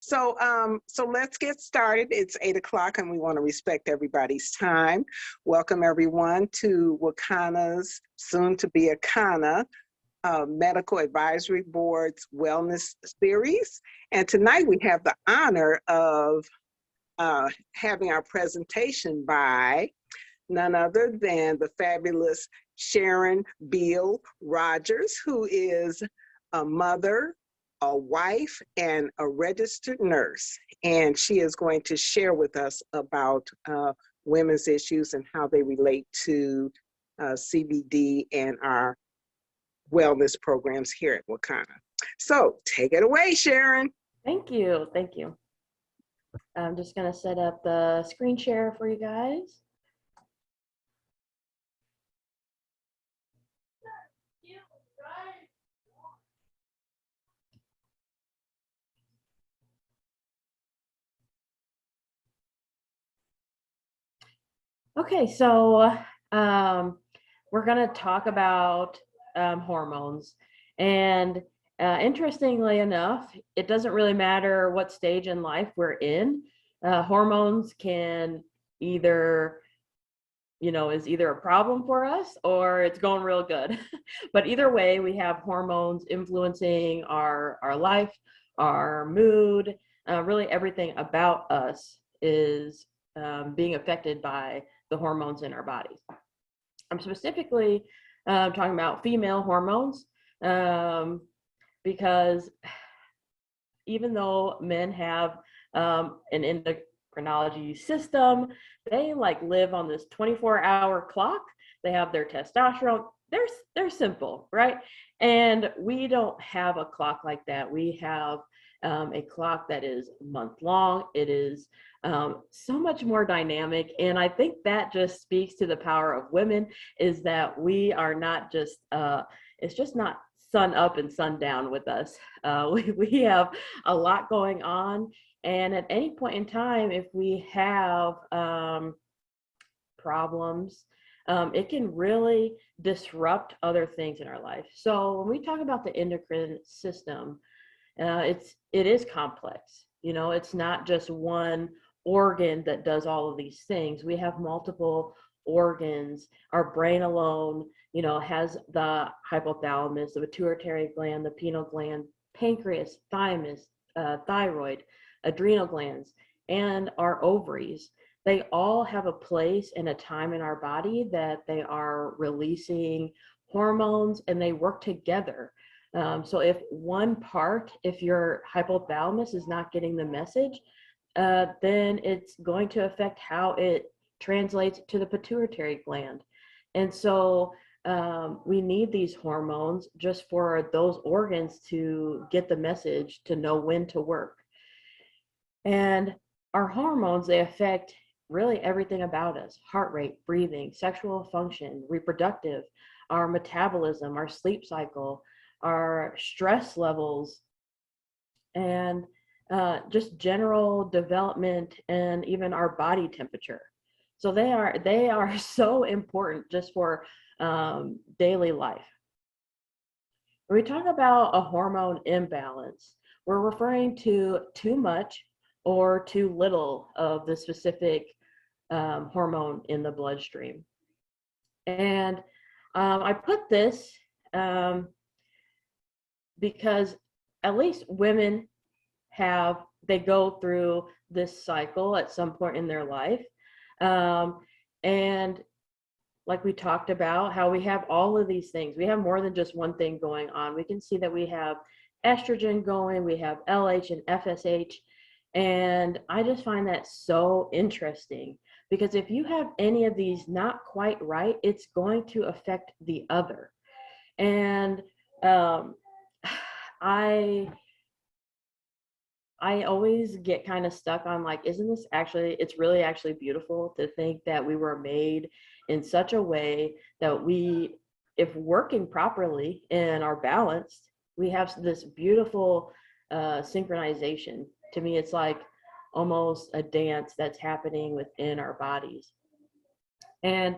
So let's get started. It's 8 o'clock and we want to respect everybody's time. Welcome everyone to Wakana's soon to be Akana Medical Advisory Board's Wellness Series. And tonight we have the honor of having our presentation by none other than the fabulous Sharon Beal Rodgers, who is a mother, a wife, and a registered nurse. And she is going to share with us about women's issues and how they relate to CBD and our wellness programs here at Wakana. So take it away, Sharon. Thank you. Thank you. I'm just going to set up the screen share for you guys. Okay, so we're going to talk about hormones. And interestingly enough, it doesn't really matter what stage in life we're in. Hormones can either, is either a problem for us or it's going real good. But either way, we have hormones influencing our life, our mood, really everything about us is being affected by the hormones in our bodies. I'm specifically talking about female hormones because even though men have an endocrinology system, they live on this 24-hour clock. They have their testosterone. They're simple, right? And we don't have a clock like that. We have a clock that is month long. It is so much more dynamic. And I think that just speaks to the power of women, is that we are not just, it's just not sun up and sun down with us. We have a lot going on. And at any point in time, if we have problems, it can really disrupt other things in our life. So when we talk about the endocrine system, it is complex. It's not just one organ that does all of these things. We have multiple organs. Our brain alone, has the hypothalamus, the pituitary gland, the pineal gland, pancreas, thymus, thyroid, adrenal glands, and our ovaries. They all have a place and a time in our body that they are releasing hormones, and they work together. So if your hypothalamus is not getting the message, then it's going to affect how it translates to the pituitary gland. And so we need these hormones just for those organs to get the message, to know when to work. And our hormones, they affect really everything about us: heart rate, breathing, sexual function, reproductive, our metabolism, our sleep cycle, our stress levels, and just general development, and even our body temperature. So they are so important just for daily life. When we talk about a hormone imbalance, we're referring to too much or too little of the specific hormone in the bloodstream. And I put this because at least women they go through this cycle at some point in their life. And like we talked about, how we have all of these things. We have more than just one thing going on. We can see that we have estrogen going, we have LH and FSH. And I just find that so interesting, because if you have any of these not quite right, it's going to affect the other. And I always get kind of stuck on it's really actually beautiful to think that we were made in such a way that if working properly and are balanced, we have this beautiful synchronization. To me, it's like almost a dance that's happening within our bodies. And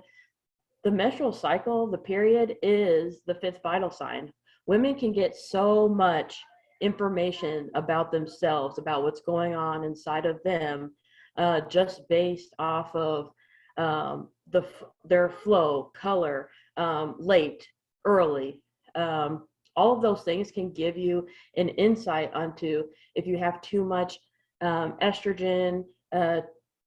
the menstrual cycle, the period, is the fifth vital sign. Women can get so much information about themselves, about what's going on inside of them, just based off of their flow, color, late, early. All of those things can give you an insight onto if you have too much estrogen,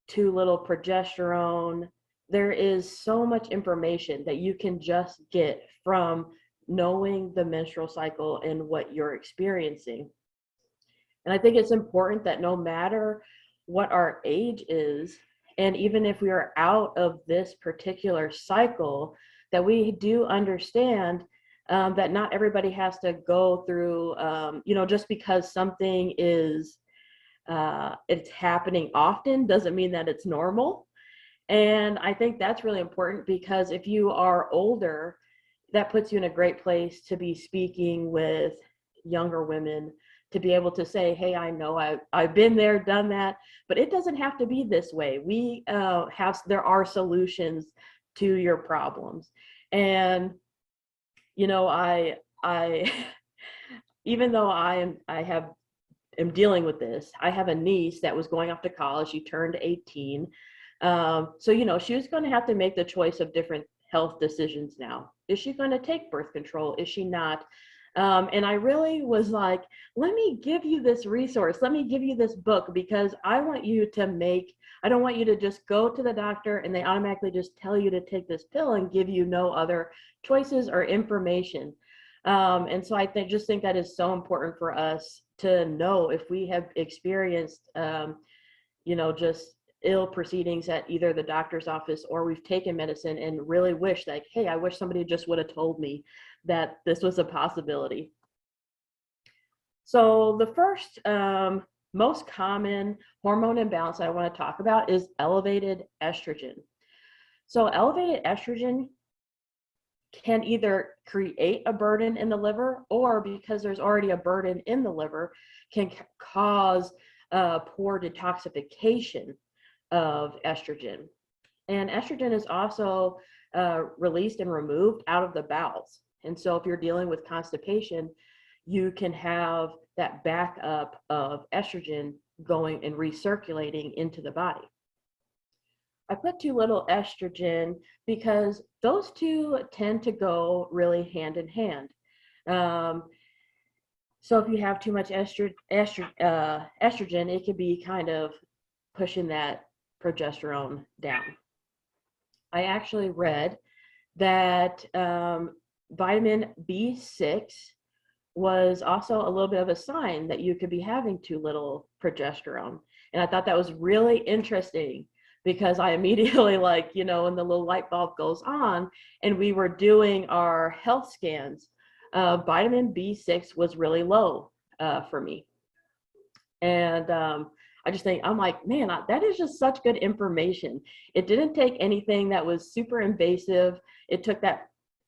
too little progesterone. There is so much information that you can just get from knowing the menstrual cycle and what you're experiencing. And I think it's important that no matter what our age is, and even if we are out of this particular cycle, that we do understand that not everybody has to go through, just because something is, it's happening often doesn't mean that it's normal. And I think that's really important, because if you are older, that puts you in a great place to be speaking with younger women, to be able to say, hey, I know I've been there, done that, but it doesn't have to be this way. There are solutions to your problems. And, I even though am dealing with this, I have a niece that was going off to college. She turned 18. So, she was going to have to make the choice of different health decisions now. Is she going to take birth control? Is she not? And I really was like, let me give you this resource. Let me give you this book, because I don't want you to just go to the doctor and they automatically just tell you to take this pill and give you no other choices or information. And so I just think that is so important for us to know if we have experienced, just ill proceedings at either the doctor's office, or we've taken medicine and really wish, like, hey, I wish somebody just would have told me that this was a possibility. So the first most common hormone imbalance I want to talk about is elevated estrogen. So elevated estrogen can either create a burden in the liver, or because there's already a burden in the liver, can cause poor detoxification of estrogen. And estrogen is also released and removed out of the bowels. And so if you're dealing with constipation, you can have that backup of estrogen going and recirculating into the body. I put too little estrogen because those two tend to go really hand in hand. So if you have too much estrogen, it can be kind of pushing that progesterone down. I actually read that vitamin B6 was also a little bit of a sign that you could be having too little progesterone. And I thought that was really interesting, because I immediately, when the little light bulb goes on and we were doing our health scans, vitamin B6 was really low for me. And I just think, I'm like, man, that is just such good information. It didn't take anything that was super invasive. It took that,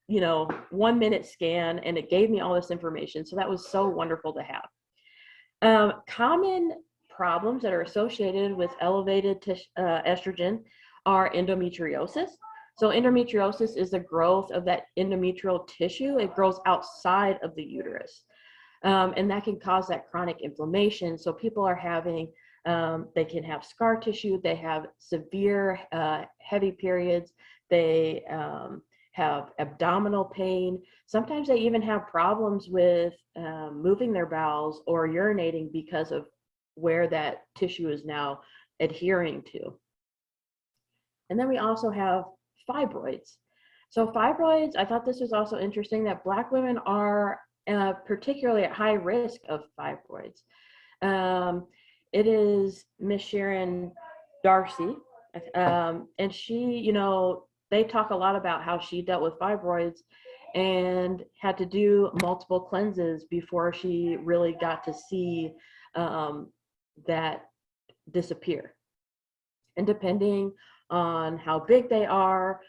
1 minute scan, and it gave me all this information. So that was so wonderful to have. Common problems that are associated with elevated estrogen are endometriosis. So endometriosis is the growth of that endometrial tissue. It grows outside of the uterus. And that can cause that chronic inflammation. So people are having, they can have scar tissue, they have severe heavy periods, they have abdominal pain. Sometimes they even have problems with moving their bowels or urinating because of where that tissue is now adhering to. And then we also have fibroids. So fibroids, I thought this was also interesting, that Black women are particularly at high risk of fibroids. It is Miss Sharon Darcy, and she, they talk a lot about how she dealt with fibroids and had to do multiple cleanses before she really got to see that disappear. And depending on how big they are,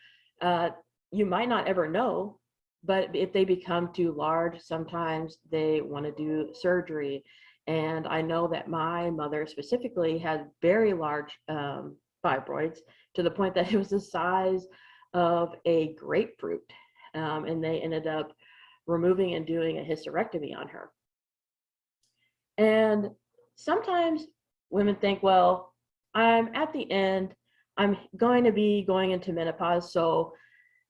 you might not ever know, but if they become too large, sometimes they want to do surgery. And I know that my mother specifically had very large fibroids, to the point that it was the size of a grapefruit. And they ended up removing and doing a hysterectomy on her. And sometimes women think, well, I'm at the end, I'm going to be going into menopause, so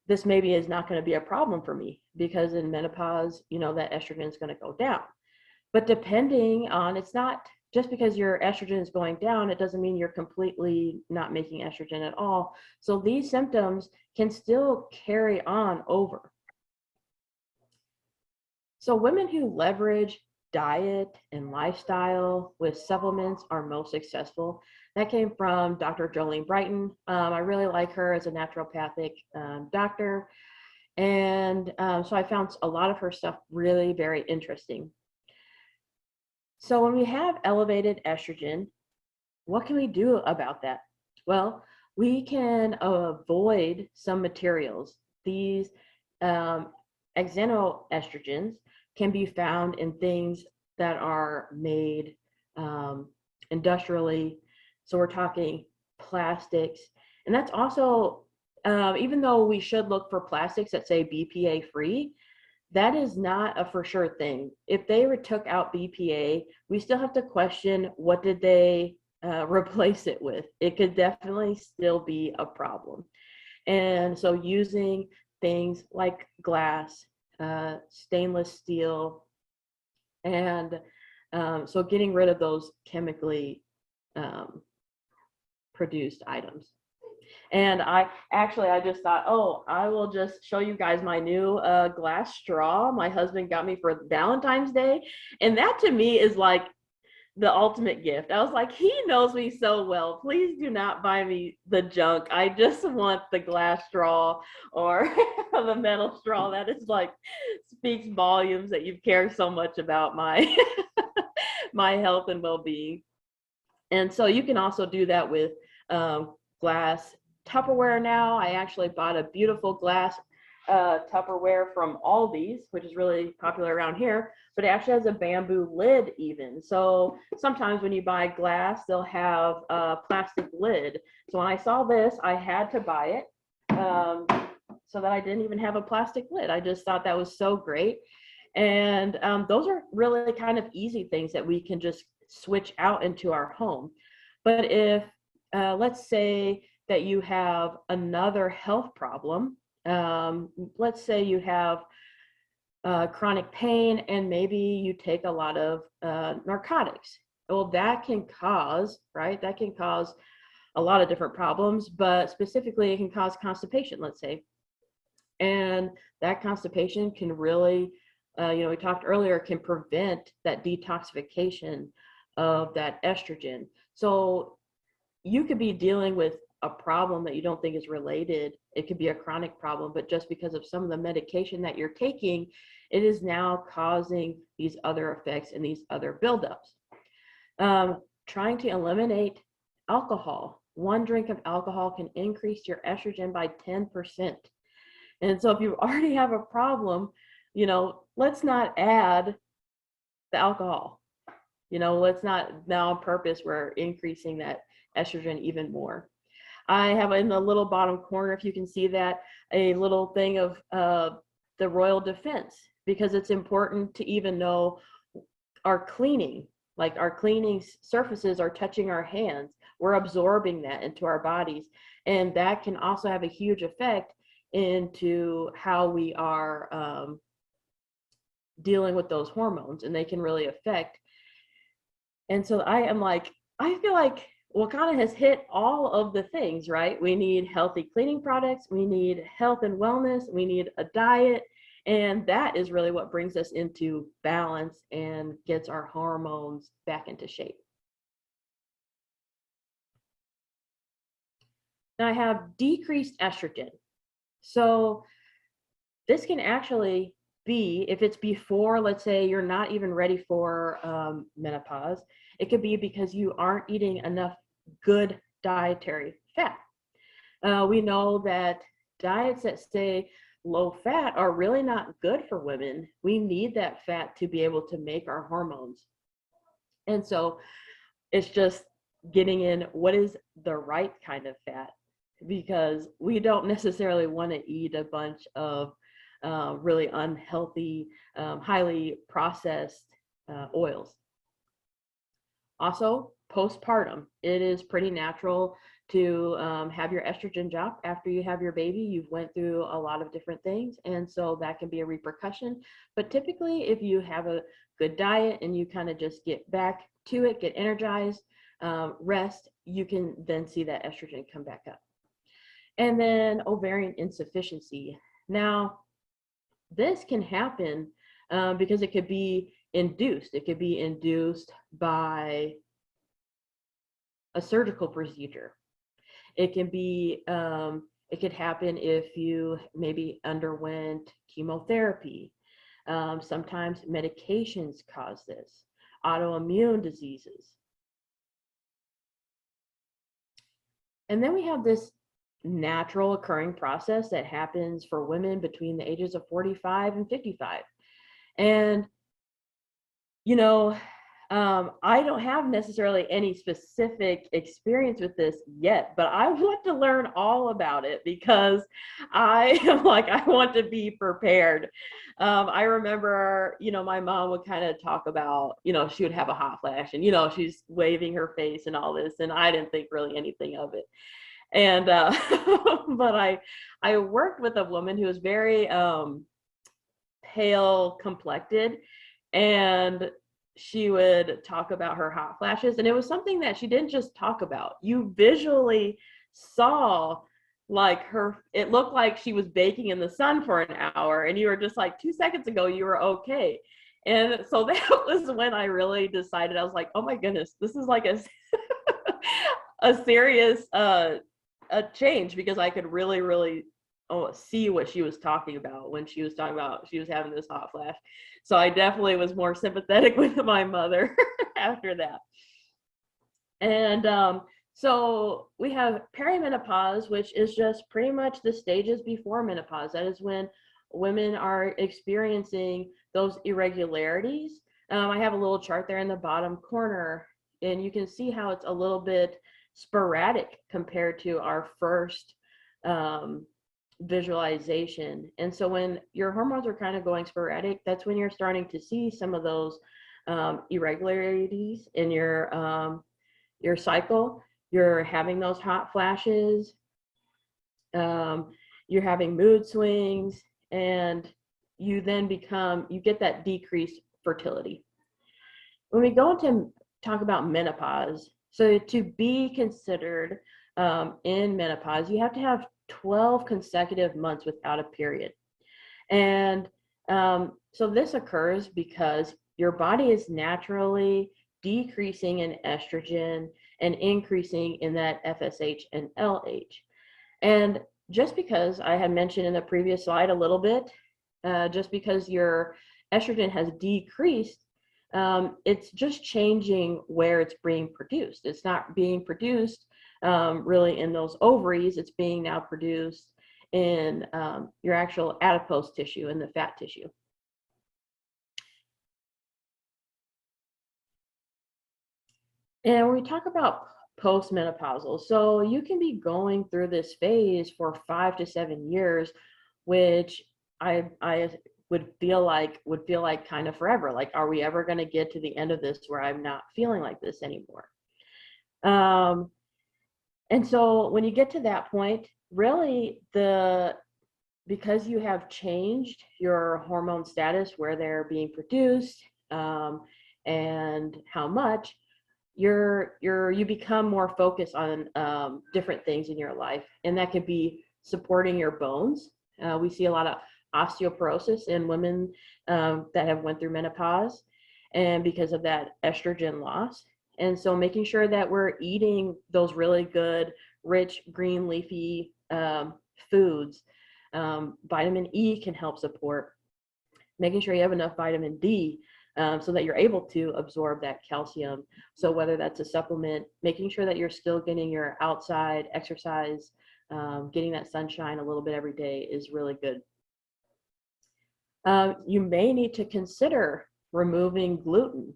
this maybe is not going to be a problem for me because in menopause, that estrogen is going to go down. But depending on, it's not just because your estrogen is going down, it doesn't mean you're completely not making estrogen at all. So these symptoms can still carry on over. So women who leverage diet and lifestyle with supplements are most successful. That came from Dr. Jolene Brighton. I really like her as a naturopathic doctor. And so I found a lot of her stuff really very interesting. So when we have elevated estrogen, what can we do about that? Well, we can avoid some materials. These xenoestrogens can be found in things that are made industrially. So we're talking plastics. And that's also, even though we should look for plastics that say BPA free, that is not a for sure thing. If they took out BPA, we still have to question what did they replace it with. It could definitely still be a problem. And so using things like glass, stainless steel, and so getting rid of those chemically produced items. And I just thought, oh, I will just show you guys my new glass straw my husband got me for Valentine's Day. And that to me is like the ultimate gift. I was like, he knows me so well. Please do not buy me the junk. I just want the glass straw or the metal straw. That is like speaks volumes that you care so much about my my health and well-being. And so you can also do that with glass Tupperware now. I actually bought a beautiful glass Tupperware from Aldi's, which is really popular around here, but it actually has a bamboo lid even. So sometimes when you buy glass, they'll have a plastic lid. So when I saw this, I had to buy it so that I didn't even have a plastic lid. I just thought that was so great. And those are really kind of easy things that we can just switch out into our home. But if, let's say that you have another health problem, let's say you have chronic pain and maybe you take a lot of narcotics. Well, that can cause, right? That can cause a lot of different problems, but specifically it can cause constipation, let's say. And that constipation can really, we talked earlier, can prevent that detoxification of that estrogen. So you could be dealing with a problem that you don't think is related. It could be a chronic problem, but just because of some of the medication that you're taking, it is now causing these other effects and these other buildups. Trying to eliminate alcohol. One drink of alcohol can increase your estrogen by 10%. And so if you already have a problem, let's not add the alcohol. Let's not, now on purpose, we're increasing that estrogen even more. I have in the little bottom corner, if you can see that, a little thing of the Royal Defense, because it's important to even know our cleaning, like our cleaning surfaces are touching our hands. We're absorbing that into our bodies. And that can also have a huge effect into how we are dealing with those hormones, and they can really affect. And so I feel like Wakana has hit all of the things, right? We need healthy cleaning products, we need health and wellness, we need a diet, and that is really what brings us into balance and gets our hormones back into shape. Now I have decreased estrogen. So this can actually be, if it's before, let's say you're not even ready for menopause, it could be because you aren't eating enough good dietary fat. We know that diets that stay low fat are really not good for women. We need that fat to be able to make our hormones. And so it's just getting in what is the right kind of fat, because we don't necessarily want to eat a bunch of really unhealthy, highly processed oils. Also, postpartum, it is pretty natural to have your estrogen drop after you have your baby. You've went through a lot of different things, and so that can be a repercussion. But typically, if you have a good diet and you kind of just get back to it, get energized, rest, you can then see that estrogen come back up. And then ovarian insufficiency. Now, this can happen because it could be induced. It could be induced by a surgical procedure. It can be, it could happen if you maybe underwent chemotherapy. Sometimes medications cause this, autoimmune diseases. And then we have this natural occurring process that happens for women between the ages of 45 and 55. And, you know, I don't have necessarily any specific experience with this yet, but I want to learn all about it because I want to be prepared. I remember, my mom would kind of talk about, she would have a hot flash and, she's waving her face and all this, and I didn't think really anything of it. And, but I worked with a woman who was very pale complected, and she would talk about her hot flashes, and it was something that she didn't just talk about. You visually saw it looked like she was baking in the sun for an hour, and you were just like, 2 seconds ago you were okay. And so that was when I really decided, I was like, oh my goodness, this is like a serious a change, because I could really see what she was talking about when she was talking about she was having this hot flash. So I definitely was more sympathetic with my mother after that. And so we have perimenopause, which is just pretty much the stages before menopause. That is when women are experiencing those irregularities. I have a little chart there in the bottom corner, and you can see how it's a little bit sporadic compared to our first visualization. And so when your hormones are kind of going sporadic, that's when you're starting to see some of those irregularities in your cycle. You're having those hot flashes, you're having mood swings, and you then you get that decreased fertility. When we go into talk about menopause, so to be considered in menopause, you have to have 12 consecutive months without a period. And so this occurs because your body is naturally decreasing in estrogen and increasing in that FSH and LH. And just because I had mentioned in the previous slide a little bit, just because your estrogen has decreased, it's just changing where it's being produced. It's not being produced really in those ovaries. It's being now produced in your actual adipose tissue and the fat tissue. And when we talk about postmenopausal, so you can be going through this phase for 5 to 7 years, which I would feel like kind of forever. Like, are we ever going to get to the end of this where I'm not feeling like this anymore? And so when you get to that point, really because you have changed your hormone status, where they're being produced, and how much, you become more focused on different things in your life, and that could be supporting your bones. We see a lot of osteoporosis in women that have went through menopause, and because of that estrogen loss. And so making sure that we're eating those really good, rich, green leafy foods. Vitamin E can help support. Making sure you have enough vitamin D so that you're able to absorb that calcium. So whether that's a supplement, making sure that you're still getting your outside exercise, getting that sunshine a little bit every day is really good. You may need to consider removing gluten,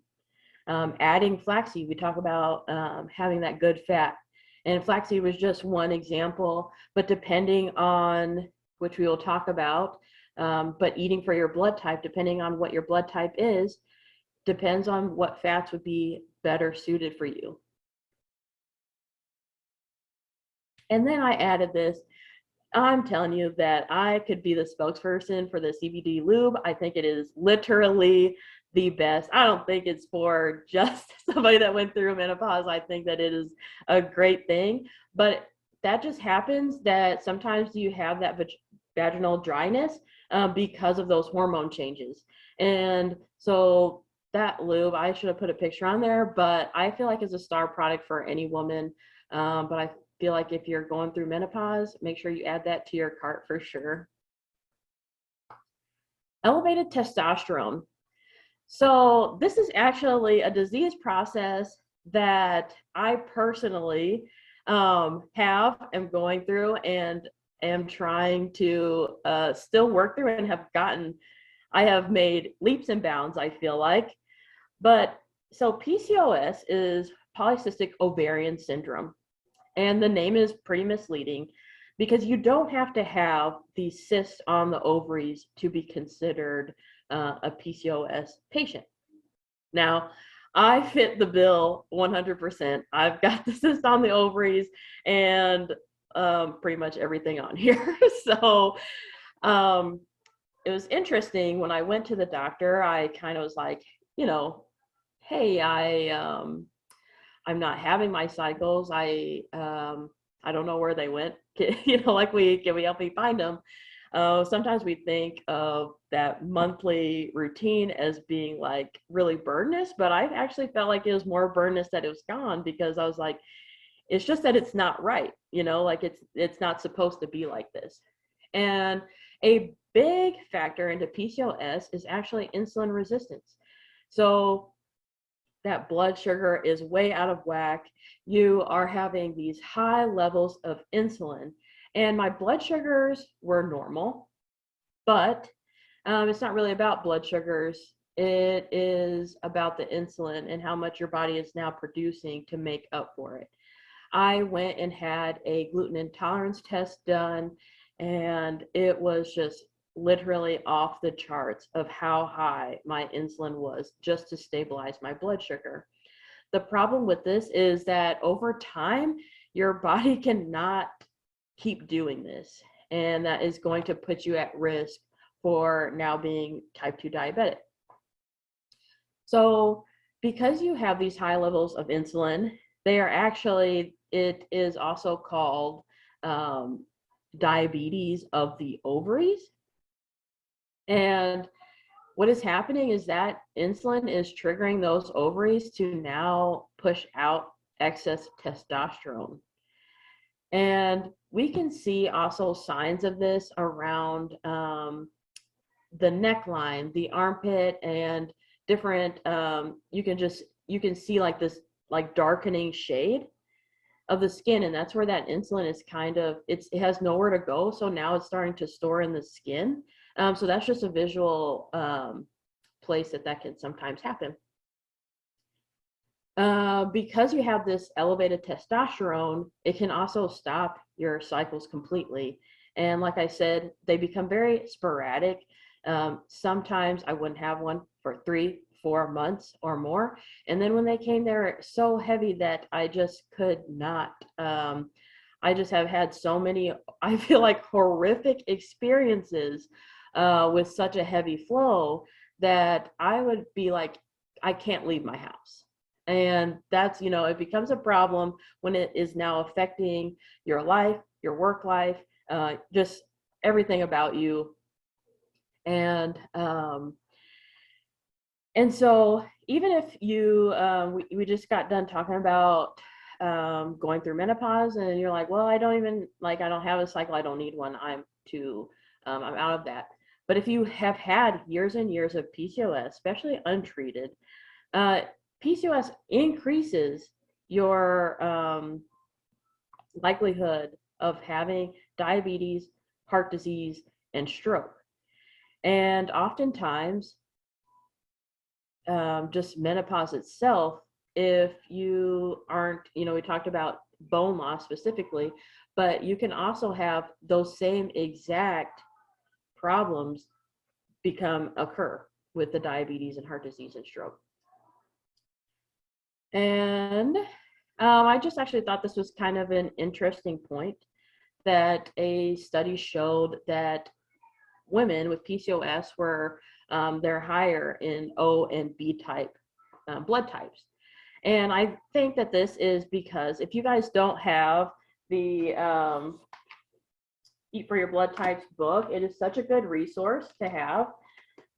adding flaxseed. We talk about having that good fat, and flaxseed was just one example, but depending on, which we will talk about, but eating for your blood type, depending on what your blood type is, depends on what fats would be better suited for you. And then I added this. I'm telling you that I could be the spokesperson for the CBD lube. I think it is literally the best. I don't think it's for just somebody that went through menopause. I think that it is a great thing, but that just happens that sometimes you have that vaginal dryness because of those hormone changes. And so that lube, I should have put a picture on there, but I feel like it's a star product for any woman. But I feel like if you're going through menopause, make sure you add that to your cart for sure. Elevated testosterone. So this is actually a disease process that I personally am going through and am trying to still work through and I have made leaps and bounds, I feel like. But so PCOS is polycystic ovarian syndrome. And the name is pretty misleading because you don't have to have these cysts on the ovaries to be considered a PCOS patient. Now, I fit the bill 100%. I've got the cyst on the ovaries and pretty much everything on here. So it was interesting when I went to the doctor. I kind of was like, hey, I'm not having my cycles. I don't know where they went. Can we help me find them? Sometimes we think of that monthly routine as being like really burdensome, but I actually felt like it was more burdensome that it was gone because I was like, it's just that it's not right, like it's not supposed to be like this. And a big factor into PCOS is actually insulin resistance. So that blood sugar is way out of whack. You are having these high levels of insulin. And my blood sugars were normal, but it's not really about blood sugars. It is about the insulin and how much your body is now producing to make up for it. I went and had a gluten intolerance test done, and it was just literally off the charts of how high my insulin was just to stabilize my blood sugar. The problem with this is that over time, your body cannot keep doing this, and that is going to put you at risk for now being type 2 diabetic. So because you have these high levels of insulin, it is also called diabetes of the ovaries. And what is happening is that insulin is triggering those ovaries to now push out excess testosterone. And we can see also signs of this around the neckline, the armpit, and different, you can see like this like darkening shade of the skin, and that's where that insulin is it has nowhere to go, so now it's starting to store in the skin. So that's just a visual place that can sometimes happen. Because you have this elevated testosterone, it can also stop your cycles completely. And like I said, they become very sporadic. Sometimes I wouldn't have one for 3-4 months or more. And then when they came, they were so heavy that I just could not. I just have had so many, I feel like, horrific experiences with such a heavy flow that I would be like, I can't leave my house. And that's, it becomes a problem when it is now affecting your life, your work life, just everything about you. And so even if you, we just got done talking about going through menopause, and you're like, well, I don't have a cycle, I don't need one, I'm out of that. But if you have had years and years of PCOS, especially untreated, PCOS increases your likelihood of having diabetes, heart disease, and stroke. And oftentimes, just menopause itself, if you aren't, we talked about bone loss specifically, but you can also have those same exact problems occur with the diabetes and heart disease and stroke. And I just actually thought this was kind of an interesting point that a study showed that women with PCOS were they're higher in O and B type blood types. And I think that this is because if you guys don't have the Eat for Your Blood Types book, it is such a good resource to have.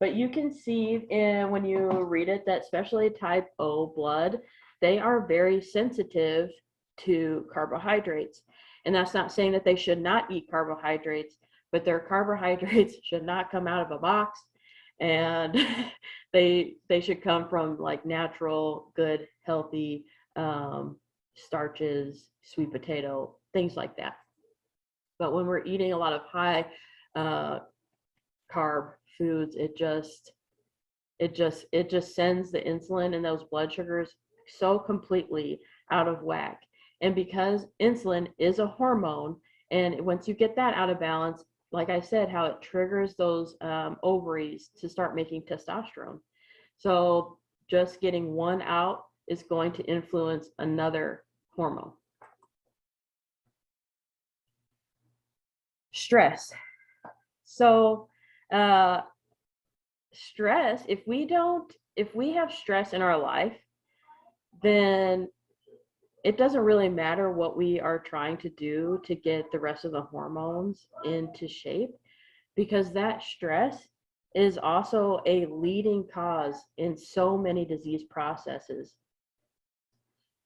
But you can see when you read it that especially type O blood, they are very sensitive to carbohydrates. And that's not saying that they should not eat carbohydrates, but their carbohydrates should not come out of a box, and they should come from like natural, good, healthy starches, sweet potato, things like that. But when we're eating a lot of high carb foods, it just sends the insulin and those blood sugars so completely out of whack. And because insulin is a hormone, and once you get that out of balance, like I said, how it triggers those ovaries to start making testosterone. So just getting one out is going to influence another hormone. Stress. So stress, if we have stress in our life, then it doesn't really matter what we are trying to do to get the rest of the hormones into shape, because that stress is also a leading cause in so many disease processes.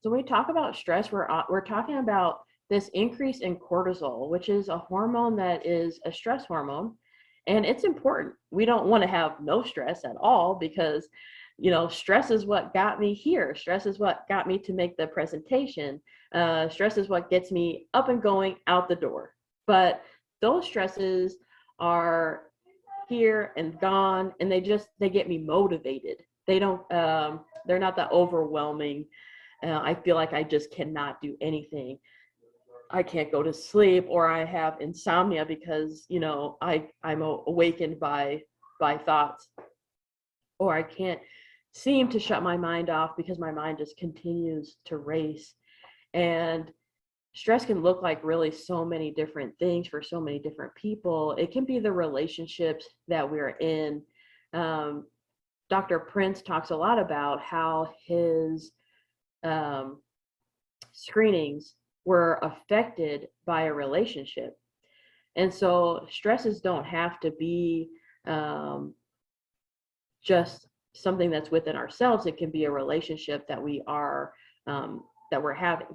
So when we talk about stress, we're talking about this increase in cortisol, which is a hormone that is a stress hormone, and it's important. We don't want to have no stress at all, because stress is what got me here. Stress is what got me to make the presentation. Stress is what gets me up and going out the door. But those stresses are here and gone, and they get me motivated. They don't they're not that overwhelming. I feel like I just cannot do anything. I can't go to sleep, or I have insomnia because I'm awakened by thoughts, or I can't seem to shut my mind off because my mind just continues to race. And stress can look like really so many different things for so many different people. It can be the relationships that we're in. Dr. Prince talks a lot about how his screenings were affected by a relationship. And so stresses don't have to be just something that's within ourselves. It can be a relationship that we're having.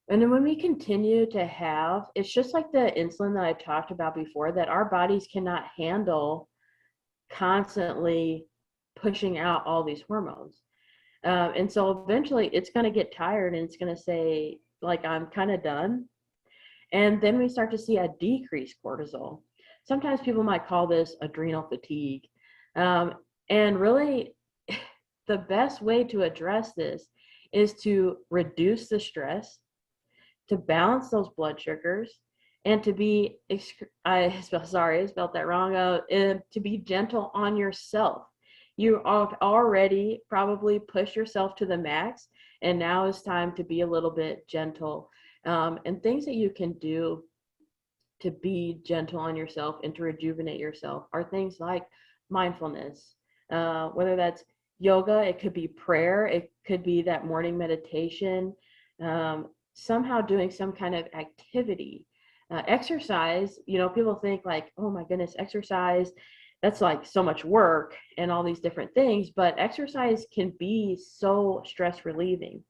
And then when we continue to have, it's just like the insulin that I talked about before, that our bodies cannot handle constantly pushing out all these hormones. And so eventually it's going to get tired, and it's going to say, like, I'm kind of done. And then we start to see a decreased cortisol. Sometimes people might call this adrenal fatigue. And really, the best way to address this is to reduce the stress, to balance those blood sugars, and to be, I spelled that wrong, to be gentle on yourself. You already probably push yourself to the max, and now it's time to be a little bit gentle. And things that you can do to be gentle on yourself and to rejuvenate yourself are things like mindfulness, whether that's yoga, it could be prayer, it could be that morning meditation, somehow doing some kind of activity. Exercise, people think like, oh my goodness, exercise, that's like so much work and all these different things, but exercise can be so stress relieving.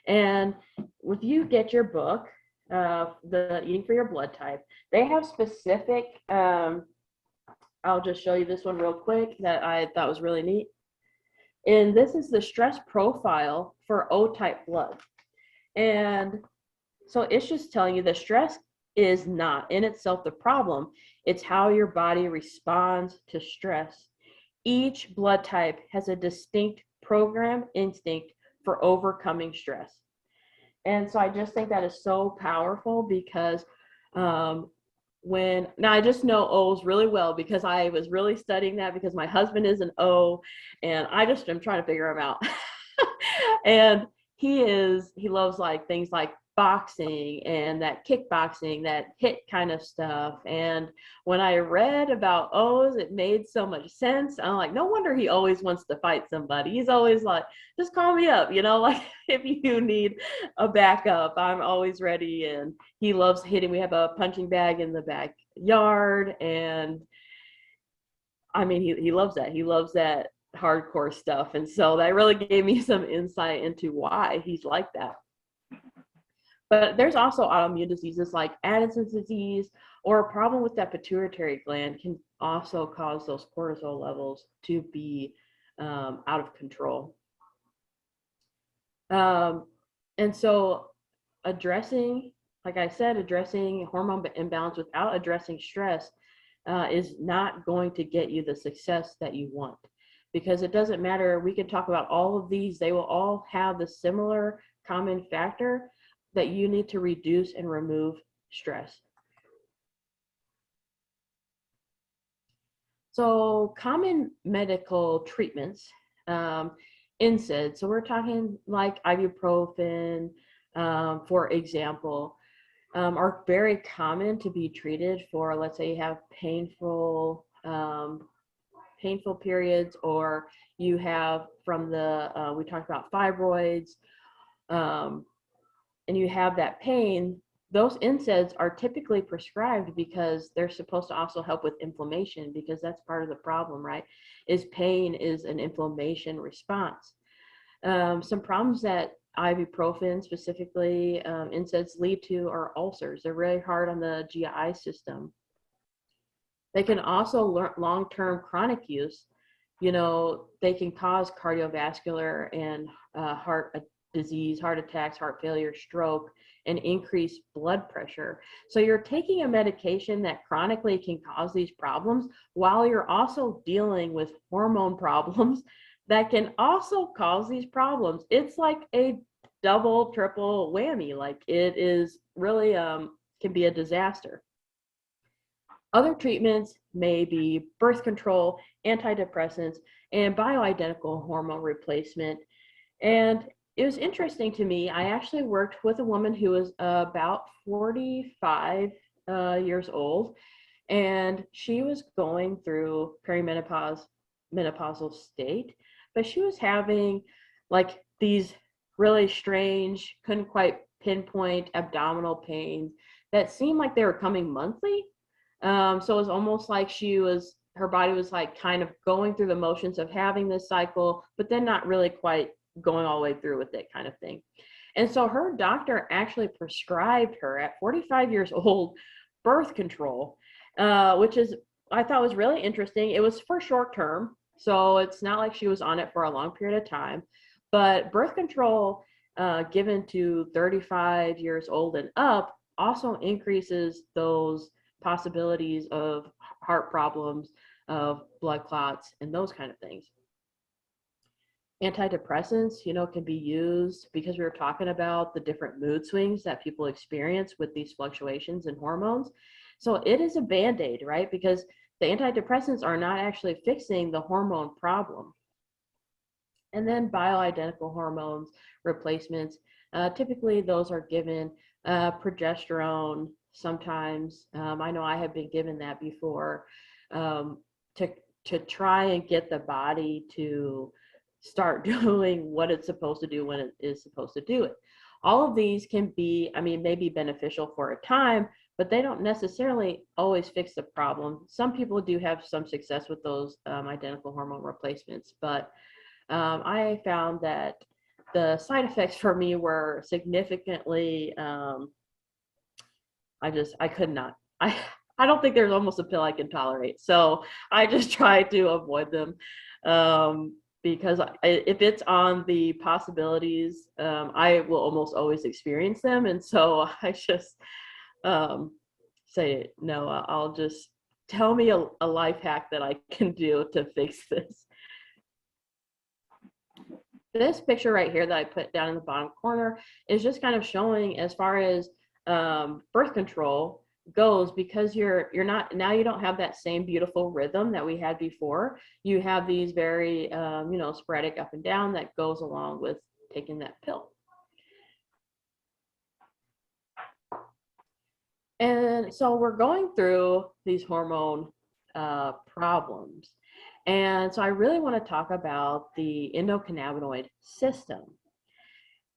And if you get your book, the Eating for Your Blood Type, they have specific, I'll just show you this one real quick that I thought was really neat. And this is the stress profile for O-type blood. And so it's just telling you that stress is not in itself the problem. It's how your body responds to stress. Each blood type has a distinct program instinct for overcoming stress. And so I just think that is so powerful, because now I just know O's really well because I was really studying that because my husband is an O, and I just am trying to figure him out. And he loves like things like boxing and that kickboxing, that hit kind of stuff. And when I read about O's, it made so much sense. I'm like, no wonder he always wants to fight somebody. He's always like, just call me up, like if you need a backup, I'm always ready. And he loves hitting. We have a punching bag in the backyard, and I mean, he loves that. He loves that hardcore stuff. And so that really gave me some insight into why he's like that. But there's also autoimmune diseases like Addison's disease, or a problem with that pituitary gland can also cause those cortisol levels to be out of control. And so addressing, like I said, addressing hormone imbalance without addressing stress is not going to get you the success that you want, because it doesn't matter. We can talk about all of these. They will all have the similar common factor that you need to reduce and remove stress. So common medical treatments, NSAIDs. So we're talking like ibuprofen, for example, are very common to be treated for, let's say you have painful periods, or you have from the, we talked about fibroids, and you have that pain. Those NSAIDs are typically prescribed because they're supposed to also help with inflammation, because that's part of the problem, right? Is pain is an inflammation response. Some problems that ibuprofen, specifically NSAIDs, lead to are ulcers. They're really hard on the GI system. They can also, long-term chronic use, they can cause cardiovascular and heart disease, heart attacks, heart failure, stroke, and increased blood pressure. So you're taking a medication that chronically can cause these problems while you're also dealing with hormone problems that can also cause these problems. It's like a double, triple whammy. Like, it is really can be a disaster. Other treatments may be birth control, antidepressants, and bioidentical hormone replacement. And it was interesting to me. I actually worked with a woman who was about 45 years old, and she was going through menopausal state, but she was having like these really strange, couldn't quite pinpoint abdominal pains that seemed like they were coming monthly. So it was almost like her body was like kind of going through the motions of having this cycle, but then not really quite going all the way through with it, kind of thing. And so her doctor actually prescribed her at 45 years old birth control, which I thought was really interesting. It was for short term, so it's not like she was on it for a long period of time. But birth control given to 35 years old and up also increases those possibilities of heart problems, of blood clots, and those kind of things. Antidepressants, can be used because we were talking about the different mood swings that people experience with these fluctuations in hormones. So it is a Band-Aid, right? Because the antidepressants are not actually fixing the hormone problem. And then bioidentical hormones replacements, typically those are given progesterone sometimes. I know I have been given that before, to try and get the body to start doing what it's supposed to do when it is supposed to do it. All of these can be, may be beneficial for a time, but they don't necessarily always fix the problem. Some people do have some success with those identical hormone replacements, but I found that the side effects for me were significantly, I could not. I don't think there's almost a pill I can tolerate. So I just try to avoid them, because if it's on the possibilities, I will almost always experience them. And so I just say, no, I'll just tell me a life hack that I can do to fix this. This picture right here that I put down in the bottom corner is just kind of showing, as far as birth control, goes, because you're not, now you don't have that same beautiful rhythm that we had before. You have these very sporadic up and down that goes along with taking that pill. And so we're going through these hormone problems. And so I really want to talk about the endocannabinoid system.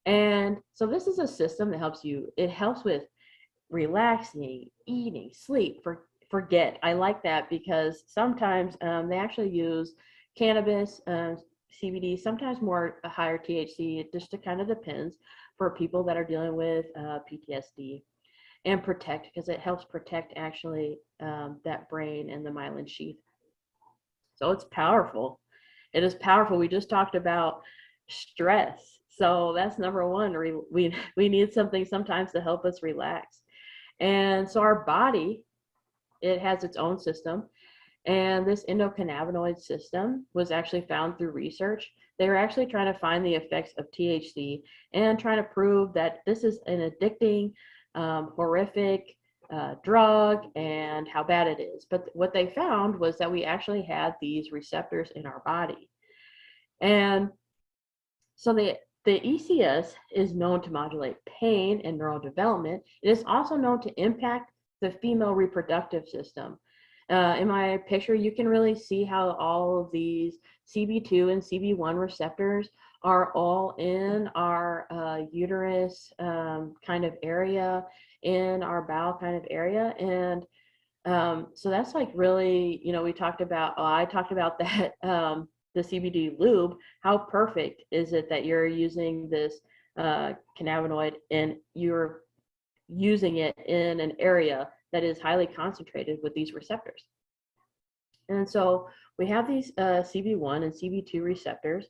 And so this is a system that helps you, it helps with relaxing, eating, sleep, forget. I like that because sometimes they actually use cannabis, CBD, sometimes more higher THC. It just kind of depends for people that are dealing with PTSD, and protect, because it helps protect actually that brain and the myelin sheath. So it's powerful. It is powerful. We just talked about stress. So that's number one. We need something sometimes to help us relax. And so our body, it has its own system. And this endocannabinoid system was actually found through research. They were actually trying to find the effects of THC and trying to prove that this is an addicting, horrific drug and how bad it is. But what they found was that we actually had these receptors in our body. And so the ECS is known to modulate pain and neural development. It is also known to impact the female reproductive system. In my picture, you can really see how all of these CB2 and CB1 receptors are all in our uterus kind of area, in our bowel kind of area. And so that's like really, we talked about, I talked about that, the CBD lube. How perfect is it that you're using this cannabinoid and you're using it in an area that is highly concentrated with these receptors? And so we have these CB1 and CB2 receptors,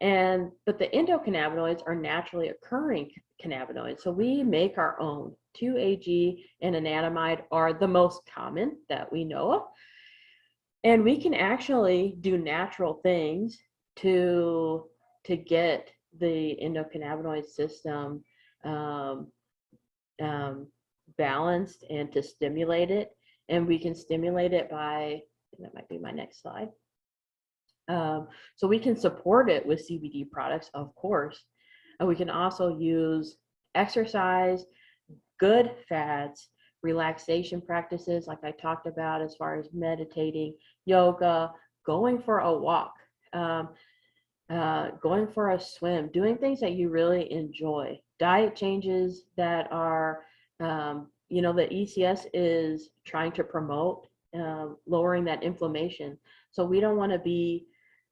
but the endocannabinoids are naturally occurring cannabinoids. So we make our own. 2-AG and anandamide are the most common that we know of. And we can actually do natural things to get the endocannabinoid system balanced and to stimulate it. And we can stimulate it by, that might be my next slide. So we can support it with CBD products, of course. And we can also use exercise, good fats, relaxation practices, like I talked about, as far as meditating, yoga, going for a walk, going for a swim, doing things that you really enjoy, diet changes that are, the ECS is trying to promote lowering that inflammation. So we don't want to be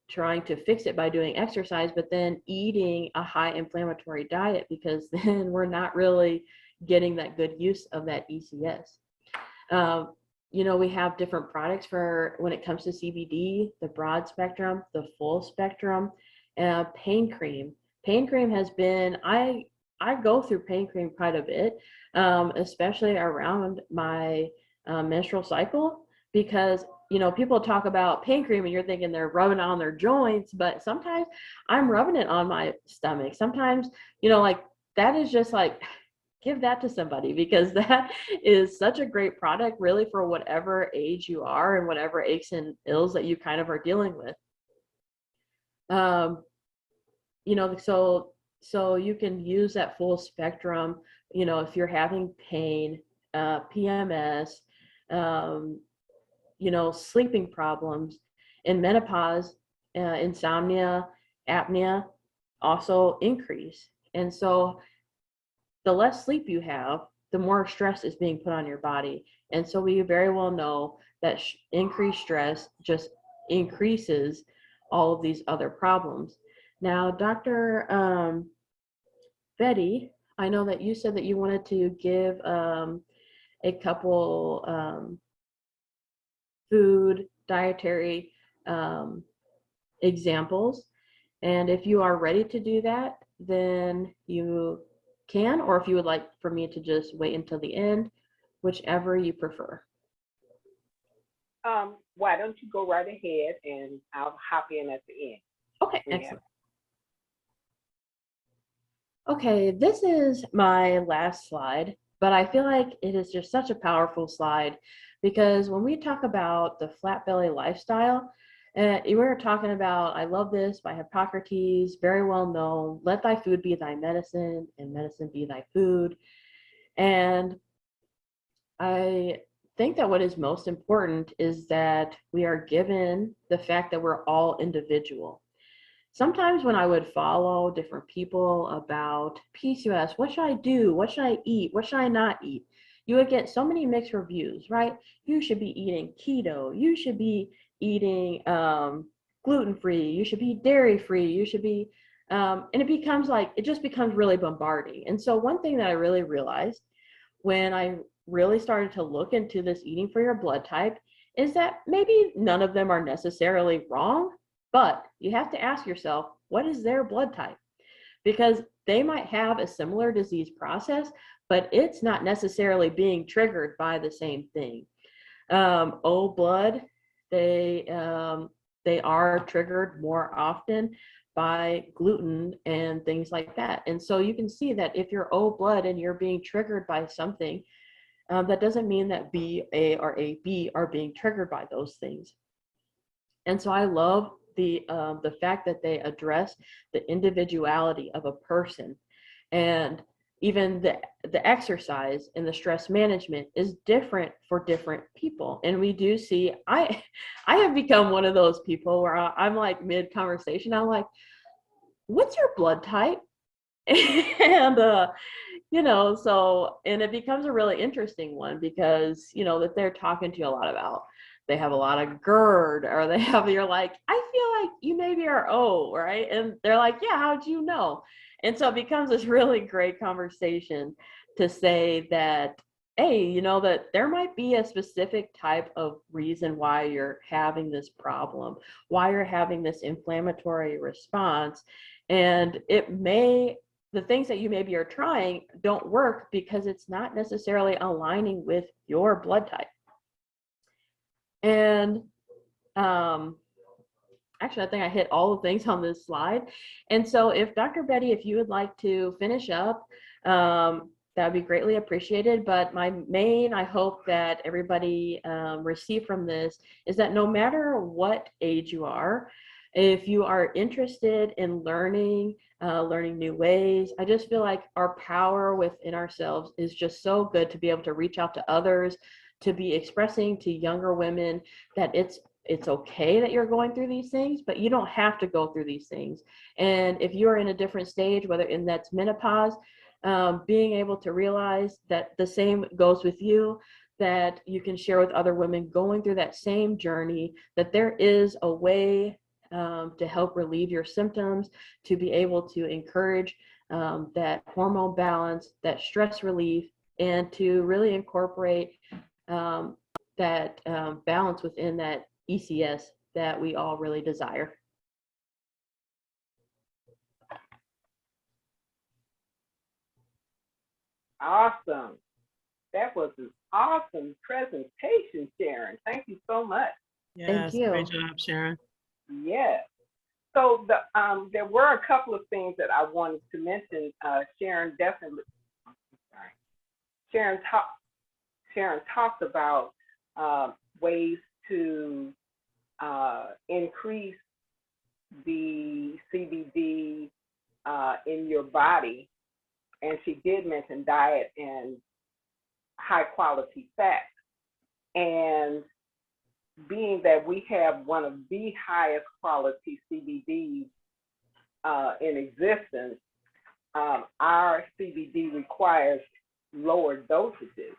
trying to fix it by doing exercise, but then eating a high inflammatory diet, because then we're not really getting that good use of that ECS. We have different products for when it comes to CBD, the broad spectrum, the full spectrum, pain cream. Pain cream has been, I go through pain cream quite a bit, especially around my menstrual cycle, because people talk about pain cream and you're thinking they're rubbing it on their joints, but sometimes I'm rubbing it on my stomach. Sometimes, like that is just like, give that to somebody, because that is such a great product really for whatever age you are and whatever aches and ills that you kind of are dealing with. So you can use that full spectrum, if you're having pain, PMS, sleeping problems, in menopause, insomnia, apnea also increase. And so the less sleep you have, the more stress is being put on your body. And so we very well know that increased stress just increases all of these other problems. Now, Dr. Betty, I know that you said that you wanted to give a couple food dietary examples. And if you are ready to do that, then you can, or if you would like for me to just wait until the end, whichever you prefer. Why don't you go right ahead and I'll hop in at the end. Okay, excellent. Okay, this is my last slide. But I feel like it is just such a powerful slide, because when we talk about the flat belly lifestyle, we were talking about, I love this by Hippocrates, very well known, let thy food be thy medicine and medicine be thy food. And I think that what is most important is that we are given the fact that we're all individual. Sometimes when I would follow different people about PCOS, what should I do? What should I eat? What should I not eat? You would get so many mixed reviews, right? You should be eating keto. You should be eating gluten-free. You should be dairy-free. You should be, and it just becomes really bombarding. And so one thing that I really realized when I really started to look into this eating for your blood type is that maybe none of them are necessarily wrong, but you have to ask yourself, what is their blood type? Because they might have a similar disease process, but it's not necessarily being triggered by the same thing. O blood, they are triggered more often by gluten and things like that. And so you can see that if you're O blood and you're being triggered by something, that doesn't mean that B, A, or AB are being triggered by those things. And so I love the fact that they address the individuality of a person, and even the exercise and the stress management is different for different people. And we do see, I have become one of those people where I'm like mid conversation, I'm like, what's your blood type? And so, and it becomes a really interesting one, because that they're talking to you a lot about, they have a lot of GERD, or you're like, I feel like you maybe are O, right? And they're like, yeah, how'd you know? And so it becomes this really great conversation to say that, hey, that there might be a specific type of reason why you're having this problem, why you're having this inflammatory response. And the things that you maybe are trying don't work because it's not necessarily aligning with your blood type. And actually, I think I hit all the things on this slide. And so if Dr. Betty, if you would like to finish up, that would be greatly appreciated. But I hope that everybody receive from this is that no matter what age you are, if you are interested in learning new ways, I just feel like our power within ourselves is just so good to be able to reach out to others, to be expressing to younger women that it's okay that you're going through these things, but you don't have to go through these things. And if you're in a different stage, whether that's menopause, being able to realize that the same goes with you, that you can share with other women going through that same journey, that there is a way to help relieve your symptoms, to be able to encourage that hormone balance, that stress relief, and to really incorporate that balance within that ECS that we all really desire. Awesome. That was an awesome presentation, Sharon. Thank you so much. Yes, Thank you. Great job, Sharon. Yes. So there were a couple of things that I wanted to mention. Sharon talked about ways to increase the CBD in your body, and she did mention diet and high quality fats. And being that we have one of the highest quality CBDs in existence, our CBD requires lower dosages.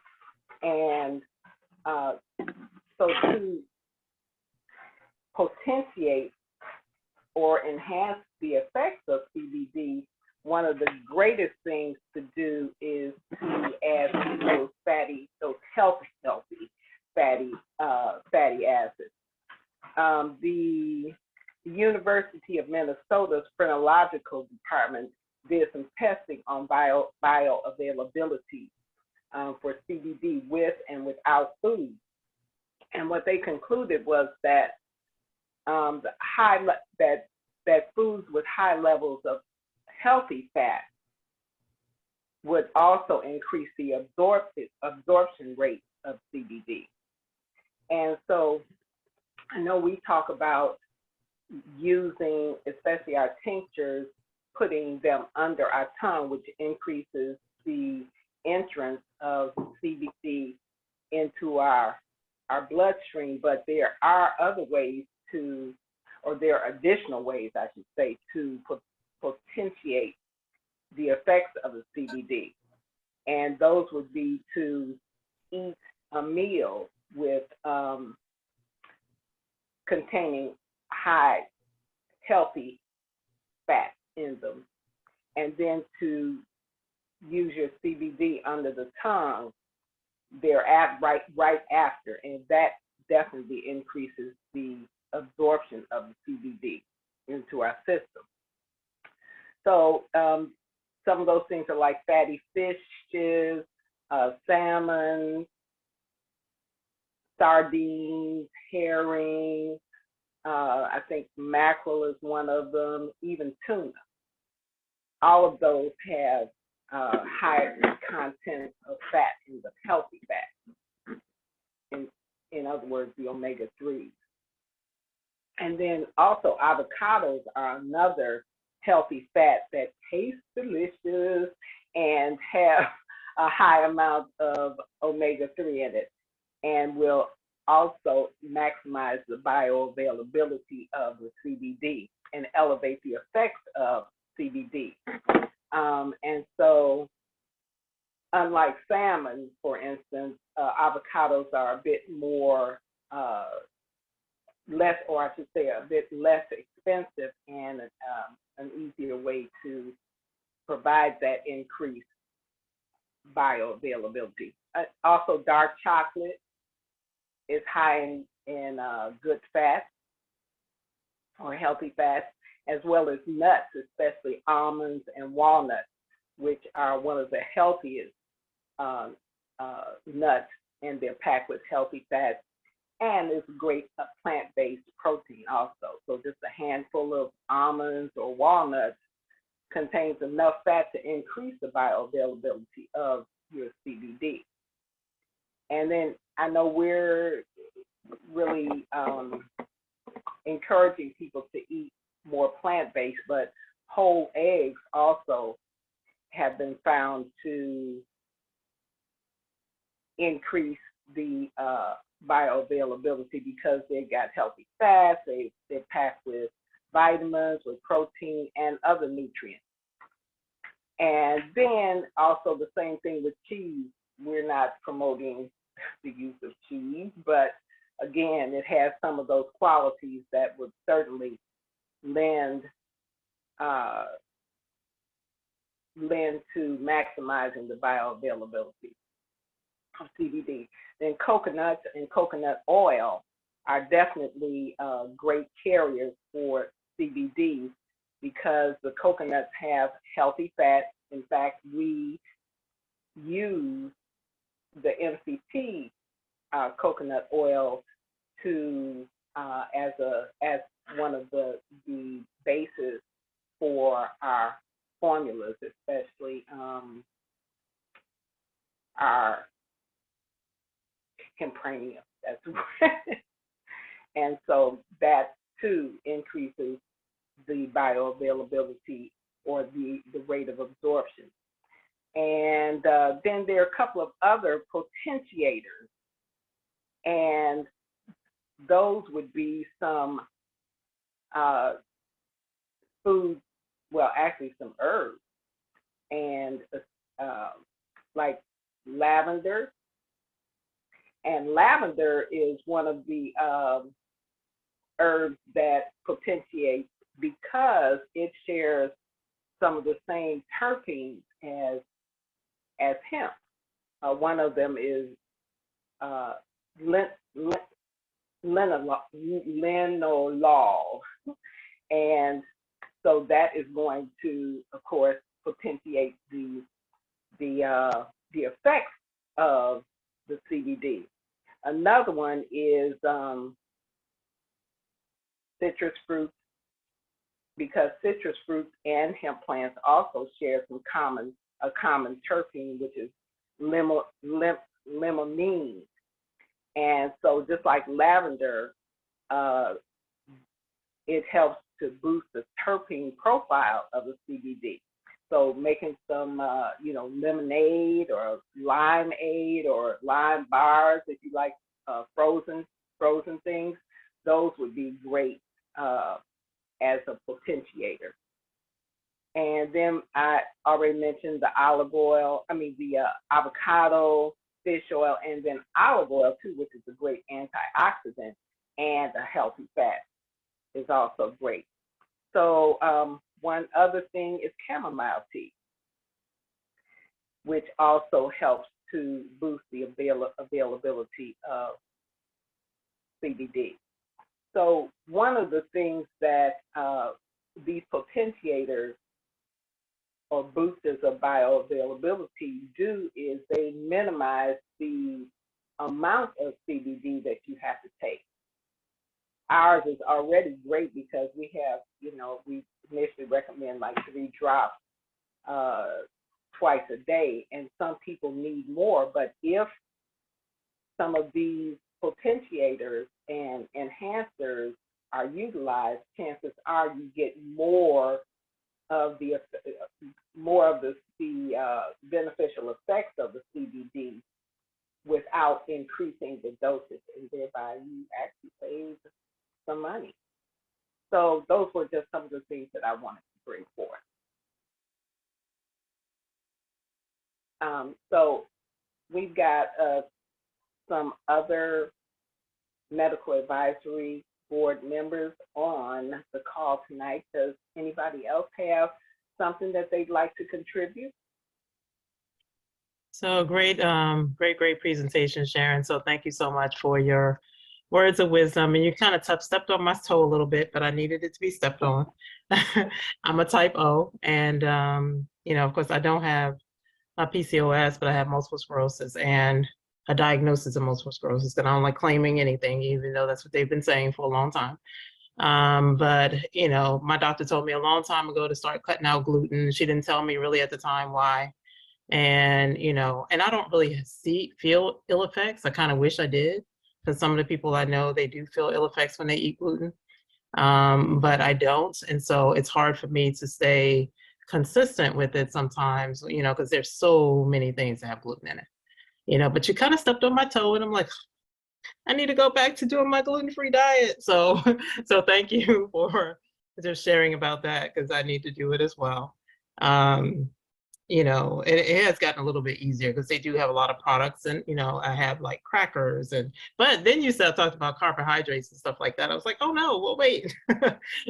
And so to potentiate or enhance the effects of CBD, one of the greatest things to do is to add those healthy fatty acids. The University of Minnesota's phrenological department did some testing on bioavailability for CBD with and without food. And what they concluded was that that foods with high levels of healthy fat would also increase the absorption rate of CBD. And so I know we talk about using, especially our tinctures, putting them under our tongue, which increases the entrance of CBD into our bloodstream. But there are other ways to, or there are additional ways, I should say, to potentiate the effects of the CBD. And those would be to eat a meal with containing high healthy fat in them, and then to use your CBD under the tongue right after, and that definitely increases the absorption of the CBD into our system. So some of those things are like fatty fishes, salmon, sardines, herring, I think mackerel is one of them, even tuna. All of those have high content of fat in the healthy fat. In other words, the omega-3s. And then also avocados are another healthy fat that tastes delicious and have a high amount of omega-3 in it, and will also maximize the bioavailability of the CBD and elevate the effects of CBD. And so, unlike salmon, for instance, avocados are a bit more less, or I should say, a bit less expensive, and an easier way to provide that increased bioavailability. Also, dark chocolate is high in good fats or healthy fats, as well as nuts, especially almonds and walnuts, which are one of the healthiest nuts, and they're packed with healthy fats, and it's great plant-based protein also. So just a handful of almonds or walnuts contains enough fat to increase the bioavailability of your CBD. And then I know we're really encouraging people to eat more plant-based, but whole eggs also have been found to increase the bioavailability because they got healthy fats, they're packed with vitamins, with protein, and other nutrients. And then also the same thing with cheese. We're not promoting the use of cheese, but again, it has some of those qualities that would certainly lend to maximizing the bioavailability of CBD. Then coconuts and coconut oil are definitely great carriers for CBD because the coconuts have healthy fat. In fact, we use the MCT coconut oil to as one of the bases for our formulas, especially our Campranium. That's and so that too increases the bioavailability or the rate of absorption. And then there are a couple of other potentiators, and those would be some food, well, actually some herbs, and like lavender. And lavender is one of the herbs that potentiates because it shares some of the same terpenes as hemp. One of them is linalool, and so that is going to, of course, potentiate the effects of the CBD. Another one is citrus fruits, because citrus fruits and hemp plants also share some common a common terpene, which is limonene. And so just like lavender, it helps to boost the terpene profile of the CBD. So making some, lemonade or limeade or lime bars, if you like frozen things, those would be great as a potentiator. And then I already mentioned the the avocado, fish oil, and then olive oil too, which is a great antioxidant, and a healthy fat is also great. So one other thing is chamomile tea, which also helps to boost the availability of CBD. So one of the things that these potentiators or boosters of bioavailability do is they minimize the amount of CBD that you have to take. Ours is already great because we have, we initially recommend like 3 drops twice a day, and some people need more. But if some of these potentiators and enhancers are utilized, chances are you get more of the beneficial effects of the CBD without increasing the dosage, and thereby you actually save some money. So those were just some of the things that I wanted to bring forth. So we've got some other medical advisory board members on the call tonight. Does anybody else have something that they'd like to contribute? So great presentation, Sharon. So thank you so much for your words of wisdom. And you kind of stepped on my toe a little bit, but I needed it to be stepped on. I'm a type O, and of course I don't have a PCOS, but I have multiple sclerosis and a diagnosis of multiple sclerosis. And I don't like claiming anything, even though that's what they've been saying for a long time. But my doctor told me a long time ago to start cutting out gluten. She didn't tell me really at the time why. And and I don't really feel ill effects. I kind of wish I did, because some of the people I know, they do feel ill effects when they eat gluten, but I don't. And so it's hard for me to stay consistent with it sometimes, because there's so many things that have gluten in it, but you kind of stepped on my toe, and I'm like, I need to go back to doing my gluten-free diet. So thank you for just sharing about that, because I need to do it as well. It has gotten a little bit easier because they do have a lot of products, and I have like crackers, but then you talked about carbohydrates and stuff like that. I was like, oh no, well wait.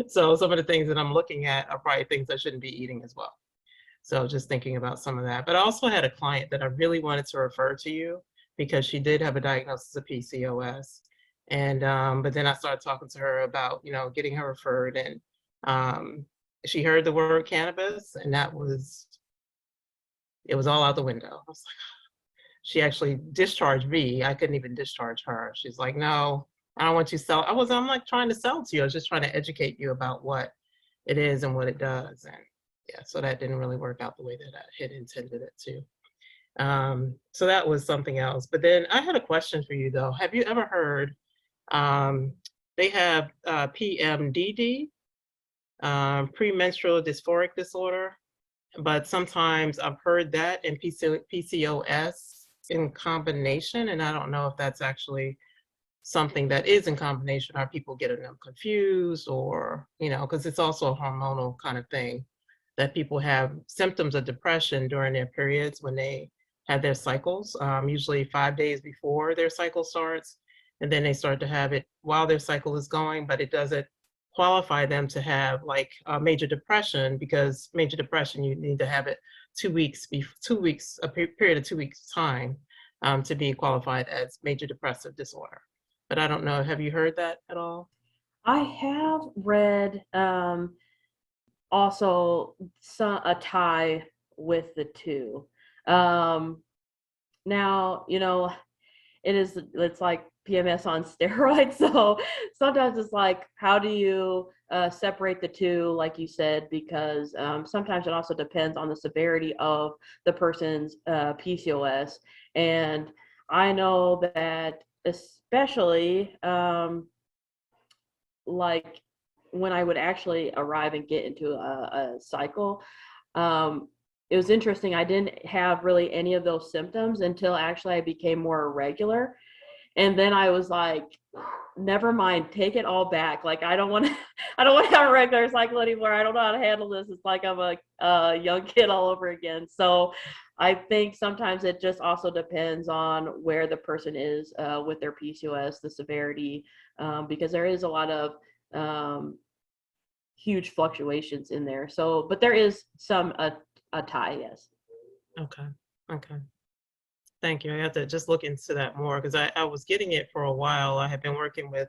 So some of the things that I'm looking at are probably things I shouldn't be eating as well. So just thinking about some of that. But I also had a client that I really wanted to refer to you, because she did have a diagnosis of PCOS. And but then I started talking to her about getting her referred, and she heard the word cannabis, and it was all out the window. I was like, she actually discharged me. I couldn't even discharge her. She's like, no, I don't want you to sell. I'm not trying to sell to you. I was just trying to educate you about what it is and what it does. And yeah, so that didn't really work out the way that I had intended it to. So that was something else. But then I had a question for you though. Have you ever heard, they have PMDD, premenstrual dysphoric disorder, but sometimes I've heard that in PCOS in combination, and I don't know if that's actually something that is in combination. Are people getting them confused, or, because it's also a hormonal kind of thing, that people have symptoms of depression during their periods when they have their cycles, usually 5 days before their cycle starts, and then they start to have it while their cycle is going, but it doesn't qualify them to have like major depression, because major depression, you need to have it 2 weeks, a period of 2 weeks time to be qualified as major depressive disorder. But I don't know, have you heard that at all? I have read also a tie with the two. Now, it's like PMS on steroids. So sometimes it's like, how do you separate the two, like you said, because sometimes it also depends on the severity of the person's PCOS. And I know that especially like when I would actually arrive and get into a cycle, it was interesting. I didn't have really any of those symptoms until actually I became more irregular. And then I was like, never mind, take it all back. Like, I don't want to, I don't want to have a regular cycle anymore. I don't know how to handle this. It's like I'm a young kid all over again. So I think sometimes it just also depends on where the person is with their PCOS, the severity, because there is a lot of huge fluctuations in there. So, but there is some a tie, yes. Okay. Okay. Thank you. I have to just look into that more because I was getting it for a while. I had been working with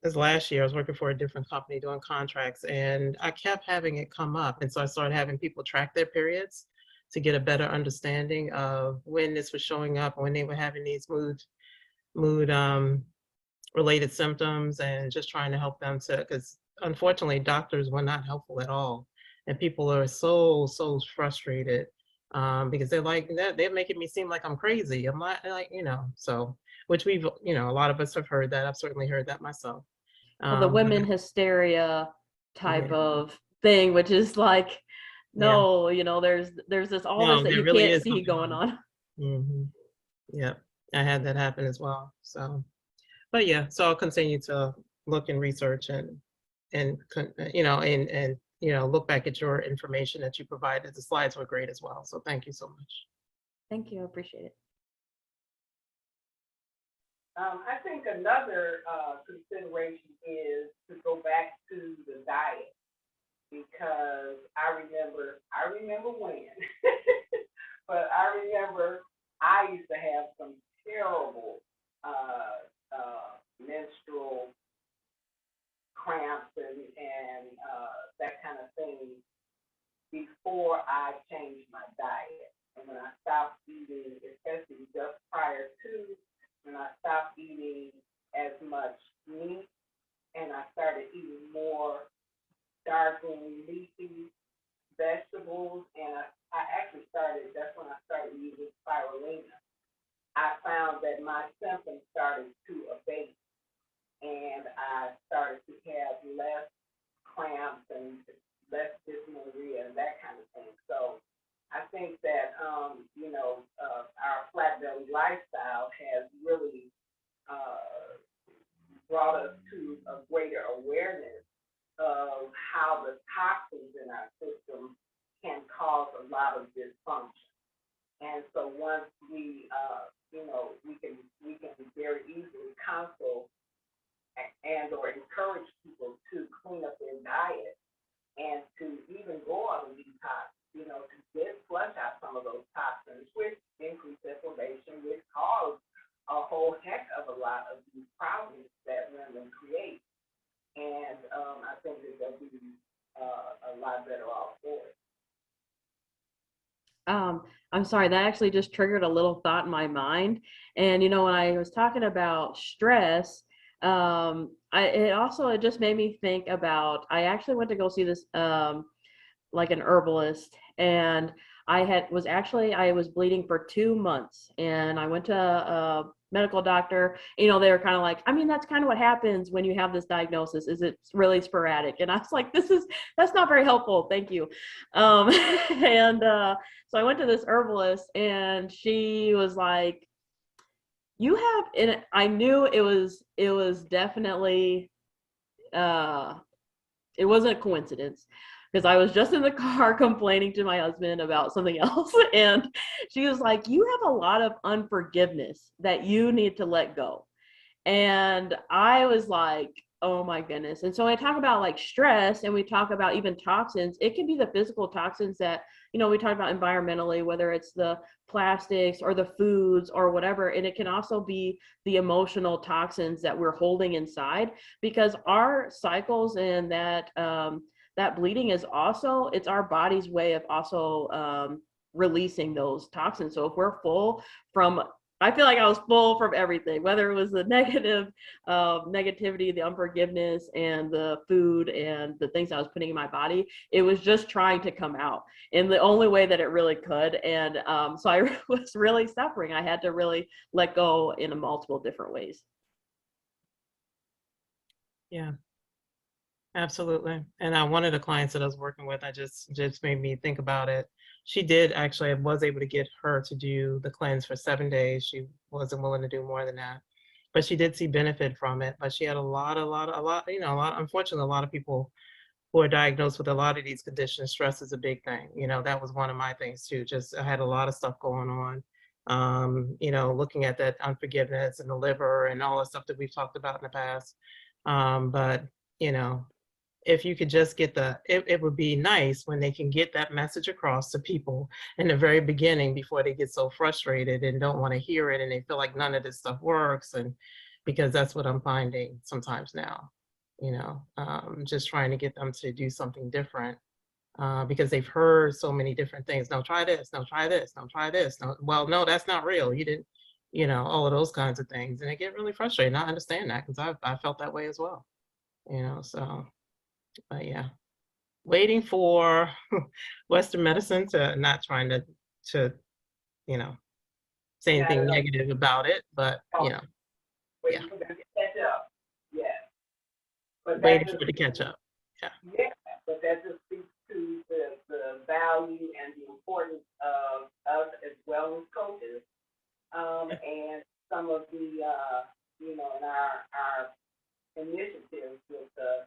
this last year, I was working for a different company doing contracts, and I kept having it come up. And so I started having people track their periods to get a better understanding of when this was showing up, when they were having these mood related symptoms, and just trying to help them to, because unfortunately doctors were not helpful at all. And people are so frustrated because they're like, they're making me seem like I'm crazy. I'm not like, so, which we've, a lot of us have heard that. I've certainly heard that myself. Well, the women hysteria type of thing, which is like, no, there's this all this that you really can't see going on. Mm-hmm. Yeah, I had that happen as well. So, but yeah, so I'll continue to look and research and look back at your information that you provided. The slides were great as well. So thank you so much. Thank you. I appreciate it. I think another consideration is to go back to the diet, because I remember when, but I remember I used to have some terrible menstrual cramps and that kind of thing before I changed my diet. And when I stopped eating, especially just prior to, when I stopped eating as much meat and I started eating more dark green leafy vegetables, and I actually that's when I started using spirulina. I found that my symptoms started to abate, and I started to have less cramps and less dysmenorrhea and that kind of thing. So I think that our flat belly lifestyle has really brought us to a greater awareness of how the toxins in our system can cause a lot of dysfunction. And so once we can very easily counsel and or encourage people to clean up their diet and to even go on a detox, to flush out some of those toxins, which increase inflammation, which cause a whole heck of a lot of these problems that women create. And I think that they'll be a lot better off for it. I'm sorry, that actually just triggered a little thought in my mind. And when I was talking about stress, it just made me think about, I actually went to go see this like an herbalist, and I was bleeding for 2 months, and I went to a medical doctor. They were kind of like, I mean, that's kind of what happens when you have this diagnosis. Is it really sporadic? And I was like, that's not very helpful. Thank you. And so I went to this herbalist, and she was like, you have, and I knew it was definitely, it wasn't a coincidence, because I was just in the car complaining to my husband about something else. And she was like, you have a lot of unforgiveness that you need to let go. And I was like, oh my goodness. And so I talk about like stress, and we talk about even toxins. It can be the physical toxins that, we talk about environmentally, whether it's the plastics or the foods or whatever. And it can also be the emotional toxins that we're holding inside, because our cycles and that bleeding is also, it's our body's way of also releasing those toxins. So if we're full from I feel like I was full from everything, whether it was the negativity, the unforgiveness, and the food and the things I was putting in my body. It was just trying to come out in the only way that it really could. And so I was really suffering. I had to really let go in multiple different ways. Yeah, absolutely. And one of the clients that I was working with, I just made me think about it. She did actually, I was able to get her to do the cleanse for 7 days. She wasn't willing to do more than that, but she did see benefit from it. But she had a lot, unfortunately, a lot of people who are diagnosed with a lot of these conditions. Stress is a big thing. That was one of my things too. Just I had a lot of stuff going on. Looking at that unforgiveness and the liver and all the stuff that we've talked about in the past. But if you could just get it would be nice when they can get that message across to people in the very beginning before they get so frustrated and don't want to hear it and they feel like none of this stuff works. And because that's what I'm finding sometimes now, just trying to get them to do something different because they've heard so many different things. No, try this. No, try this. No, try this. No, well, no, that's not real. You didn't, all of those kinds of things. And they get really frustrated. And I understand that because I felt that way as well, so. But yeah, waiting for Western medicine to not trying to say anything negative about it, but yeah, Waiting for them to catch up. Yes. But waiting for it to catch up. Yeah. Yeah, but that just speaks to the value and the importance of us as wellness coaches, and some of the in our initiatives with the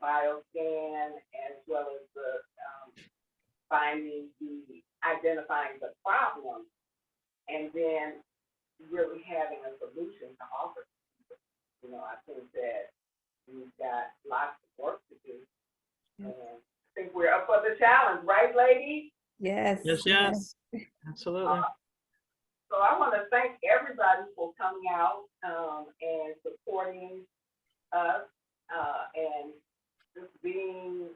bioscan as well as the identifying the problem and then really having a solution to offer. I think that we've got lots of work to do. And I think we're up for the challenge, right, ladies? Yes. Yes. Absolutely. So I want to thank everybody for coming out and supporting us and just being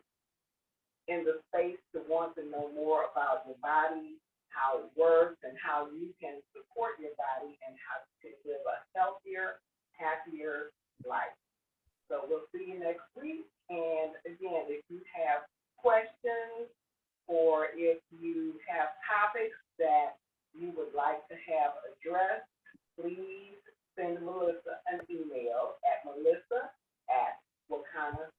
in the space to want to know more about your body, how it works, and how you can support your body and how to live a healthier, happier life. So we'll see you next week. And again, if you have questions or if you have topics that you would like to have addressed, please send Melissa an email at melissa@wakana.com.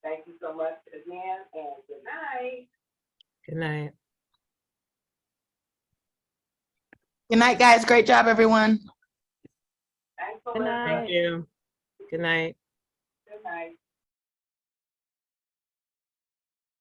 Thank you so much again, and good night. Good night. Good night, guys. Great job, everyone. Thanks, Good Melissa. night. Thank you. Good night. Good night.